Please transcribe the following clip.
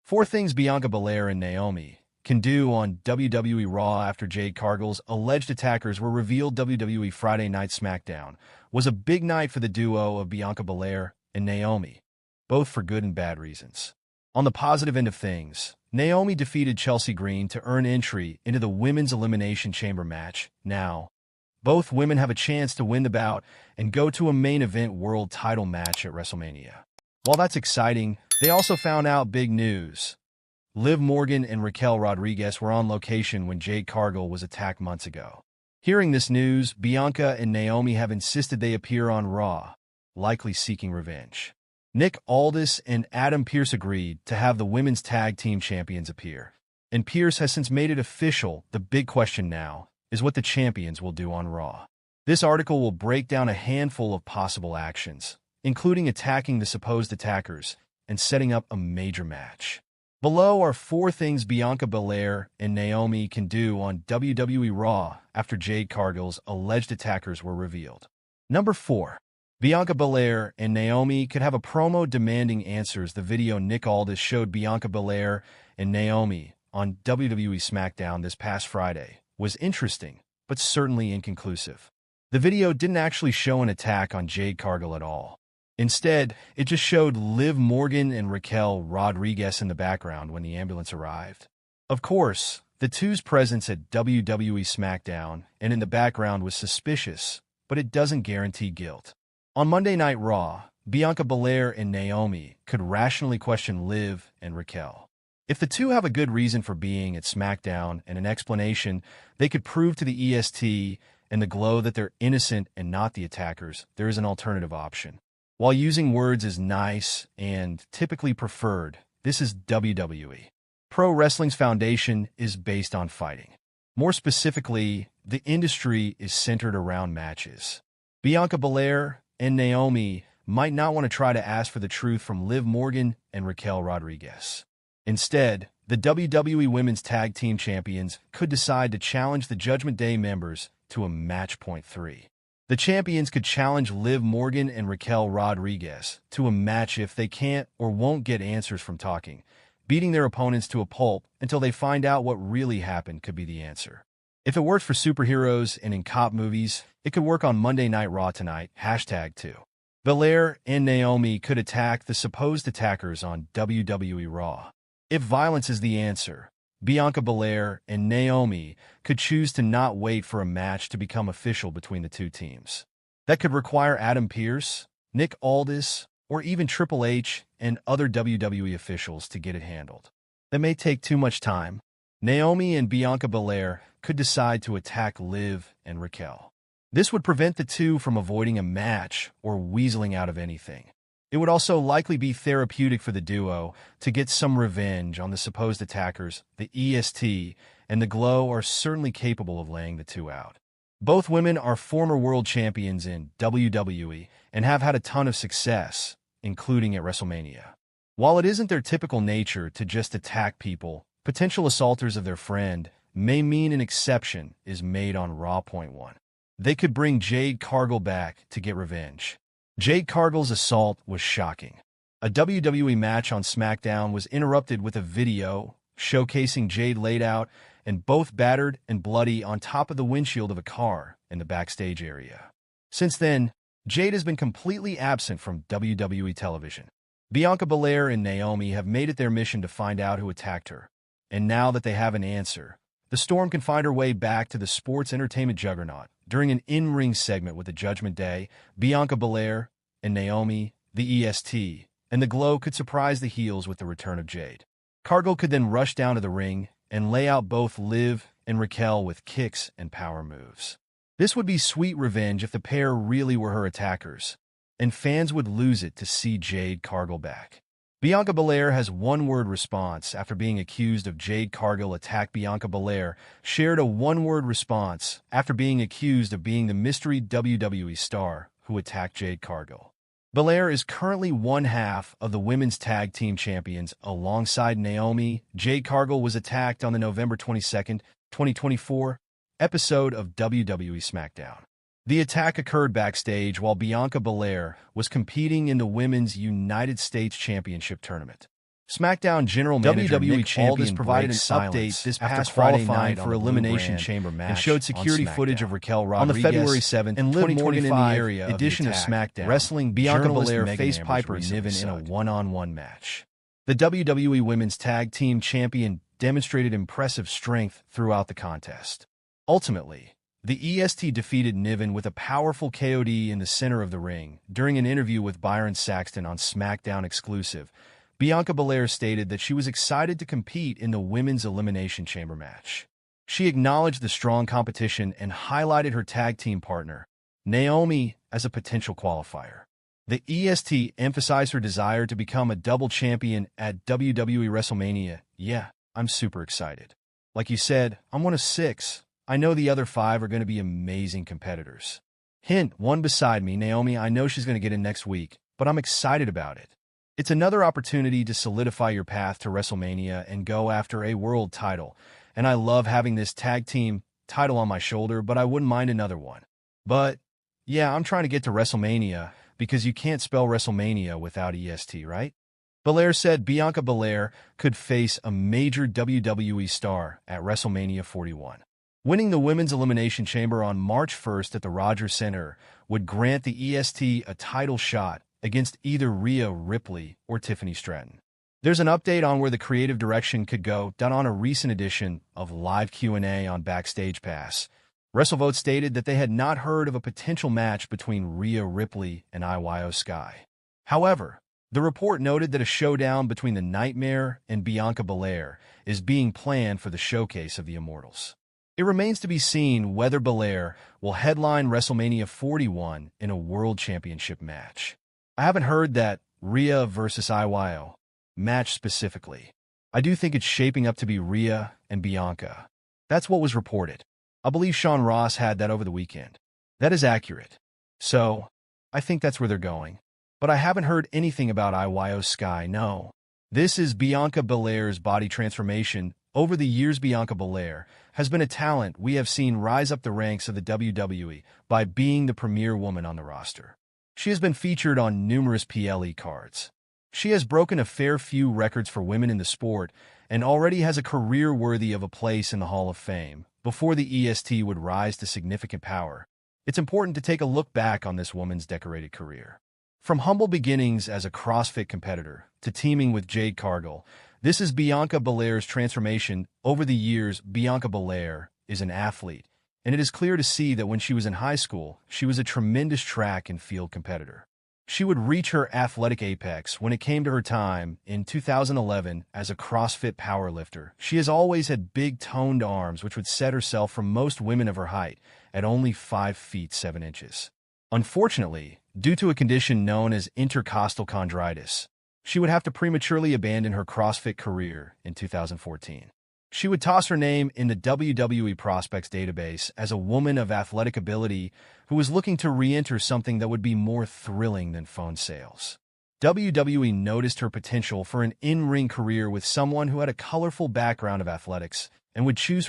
4 things Bianca Belair and Naomi can do on WWE RAW after Jade Cargill's alleged attackers were revealed. WWE Friday Night SmackDown was a big night for the duo of Bianca Belair and Naomi, both for good and bad reasons. On the positive end of things, Naomi defeated Chelsea Green to earn entry into the Women's Elimination Chamber match. Now, both women have a chance to win the bout and go to a main event world title match at WrestleMania. While that's exciting, they also found out big news. Liv Morgan and Raquel Rodriguez were on location when Jade Cargill was attacked months ago. Hearing this news, Bianca and Naomi have insisted they appear on Raw, likely seeking revenge. Nick Aldis and Adam Pearce agreed to have the women's tag team champions appear, and Pearce has since made it official. The big question now is what the champions will do on Raw. This article will break down a handful of possible actions, including attacking the supposed attackers and setting up a major match. Below are 4 things Bianca Belair and Naomi can do on WWE RAW after Jade Cargill's alleged attackers were revealed. Number 4. Bianca Belair and Naomi could have a promo demanding answers. The video Nick Aldis showed Bianca Belair and Naomi on WWE SmackDown this past Friday was interesting, but certainly inconclusive. The video didn't actually show an attack on Jade Cargill at all. Instead, it just showed Liv Morgan and Raquel Rodriguez in the background when the ambulance arrived. Of course, the two's presence at WWE SmackDown and in the background was suspicious, but it doesn't guarantee guilt. On Monday Night Raw, Bianca Belair and Naomi could rationally question Liv and Raquel. If the two have a good reason for being at SmackDown and an explanation, they could prove to the EST and the Glow that they're innocent and not the attackers. There is an alternative option. While using words is nice and typically preferred, this is WWE. Pro Wrestling's foundation is based on fighting. More specifically, the industry is centered around matches. Bianca Belair and Naomi might not want to try to ask for the truth from Liv Morgan and Raquel Rodriguez. Instead, the WWE Women's Tag Team Champions could decide to challenge the Judgment Day members to a match. Point 3. The champions could challenge Liv Morgan and Raquel Rodriguez to a match if they can't or won't get answers from talking. Beating their opponents to a pulp until they find out what really happened could be the answer. If it worked for superheroes and in cop movies, it could work on Monday Night Raw tonight. #2. Belair and Naomi could attack the supposed attackers on WWE Raw. If violence is the answer, Bianca Belair and Naomi could choose to not wait for a match to become official between the two teams. That could require Adam Pearce, Nick Aldis, or even Triple H and other WWE officials to get it handled. That may take too much time. Naomi and Bianca Belair could decide to attack Liv and Raquel. This would prevent the two from avoiding a match or weaseling out of anything. It would also likely be therapeutic for the duo to get some revenge on the supposed attackers. The EST and the Glow are certainly capable of laying the two out. Both women are former world champions in WWE and have had a ton of success, including at WrestleMania. While it isn't their typical nature to just attack people, potential assaulters of their friend may mean an exception is made on Raw. Point 1. They could bring Jade Cargill back to get revenge. Jade Cargill's assault was shocking. A WWE match on SmackDown was interrupted with a video showcasing Jade laid out and both battered and bloody on top of the windshield of a car in the backstage area. Since then, Jade has been completely absent from WWE television. Bianca Belair and Naomi have made it their mission to find out who attacked her. And now that they have an answer, the Storm can find her way back to the sports entertainment juggernaut. During an in-ring segment with the Judgment Day, Bianca Belair and Naomi, the EST, and the Glow could surprise the heels with the return of Jade. Cargill could then rush down to the ring and lay out both Liv and Raquel with kicks and power moves. This would be sweet revenge if the pair really were her attackers, and fans would lose it to see Jade Cargill back. Bianca Belair has one-word response after being accused of Jade Cargill attack. Bianca Belair shared a one-word response after being accused of being the mystery WWE star who attacked Jade Cargill. Belair is currently one half of the Women's Tag Team Champions alongside Naomi. Jade Cargill was attacked on the November 22, 2024 episode of WWE SmackDown. The attack occurred backstage while Bianca Belair was competing in the Women's United States Championship tournament. SmackDown General Manager WWE champion Aldis provided an update this past Friday night for Elimination Chamber match and showed security footage of Raquel Rodriguez on the February 7th and Liv Morgan in the area edition of SmackDown, wrestling Bianca Belair face Piper Niven in a one-on-one match. The WWE Women's Tag Team Champion demonstrated impressive strength throughout the contest. Ultimately, the EST defeated Niven with a powerful KOD in the center of the ring. During an interview with Byron Saxton on SmackDown Exclusive, Bianca Belair stated that she was excited to compete in the Women's Elimination Chamber match. She acknowledged the strong competition and highlighted her tag team partner, Naomi, as a potential qualifier. The EST emphasized her desire to become a double champion at WWE WrestleMania. Yeah, I'm super excited. Like you said, I'm one of 6. I know the other 5 are going to be amazing competitors. Hint, one beside me, Naomi, I know she's going to get in next week, but I'm excited about it. It's another opportunity to solidify your path to WrestleMania and go after a world title. And I love having this tag team title on my shoulder, but I wouldn't mind another one. But, yeah, I'm trying to get to WrestleMania because you can't spell WrestleMania without EST, right? Belair said Bianca Belair could face a major WWE star at WrestleMania 41. Winning the Women's Elimination Chamber on March 1st at the Rogers Center would grant the EST a title shot against either Rhea Ripley or Tiffany Stratton. There's an update on where the creative direction could go done on a recent edition of Live Q&A on Backstage Pass. WrestleVote stated that they had not heard of a potential match between Rhea Ripley and Io Sky. However, the report noted that a showdown between the Nightmare and Bianca Belair is being planned for the Showcase of the Immortals. It remains to be seen whether Belair will headline WrestleMania 41 in a World Championship match. I haven't heard that Rhea versus Io match specifically. I do think it's shaping up to be Rhea and Bianca. That's what was reported. I believe Sean Ross had that over the weekend. That is accurate. So, I think that's where they're going. But I haven't heard anything about Io Sky, no. This is Bianca Belair's body transformation. Over the years, Bianca Belair has been a talent we have seen rise up the ranks of the WWE by being the premier woman on the roster. She has been featured on numerous PLE cards. She has broken a fair few records for women in the sport and already has a career worthy of a place in the Hall of Fame. Before the EST would rise to significant power, it's important to take a look back on this woman's decorated career. From humble beginnings as a CrossFit competitor to teaming with Jade Cargill, this is Bianca Belair's transformation. Over the years, Bianca Belair is an athlete, and it is clear to see that when she was in high school, she was a tremendous track and field competitor. She would reach her athletic apex when it came to her time in 2011 as a CrossFit powerlifter. She has always had big toned arms which would set herself from most women of her height at only 5 feet 7 inches. Unfortunately, due to a condition known as intercostal chondritis, she would have to prematurely abandon her CrossFit career in 2014. She would toss her name in the WWE Prospects database as a woman of athletic ability who was looking to re-enter something that would be more thrilling than phone sales. WWE noticed her potential for an in-ring career with someone who had a colorful background of athletics and would choose her